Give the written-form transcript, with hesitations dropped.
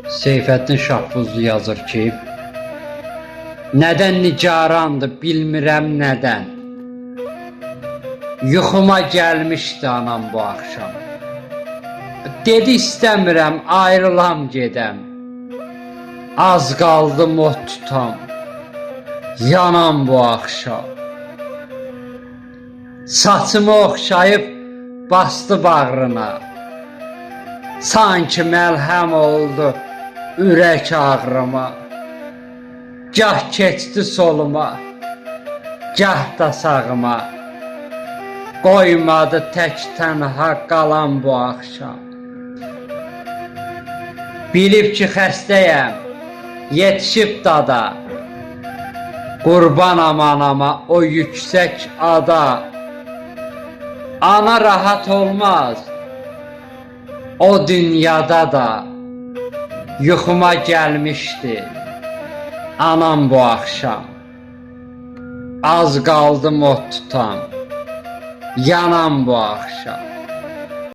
Seyfəddin Şahbuzlu yazır ki, nədən nigarandı bilmirəm nədən, yuxuma gəlmişdi anam bu axşam. Dedi istəmirəm ayrılam gedəm, az qaldı mod tutam, yanam bu axşam. Saçımı oxşayıb bastı bağrına, sanki məlhəm oldu ürək ağrıma. Gah keçdi soluma, gah da sağıma, qoymadı tək tənha qalan bu axşam. Bilib ki xəstəyəm, yetişib dada, qurbanam anama o yüksək ada. Ana rahat olmaz, o dünyada da yuxuma gəlmişdi anam bu axşam. Az qaldı mod tutam, yanam bu axşam.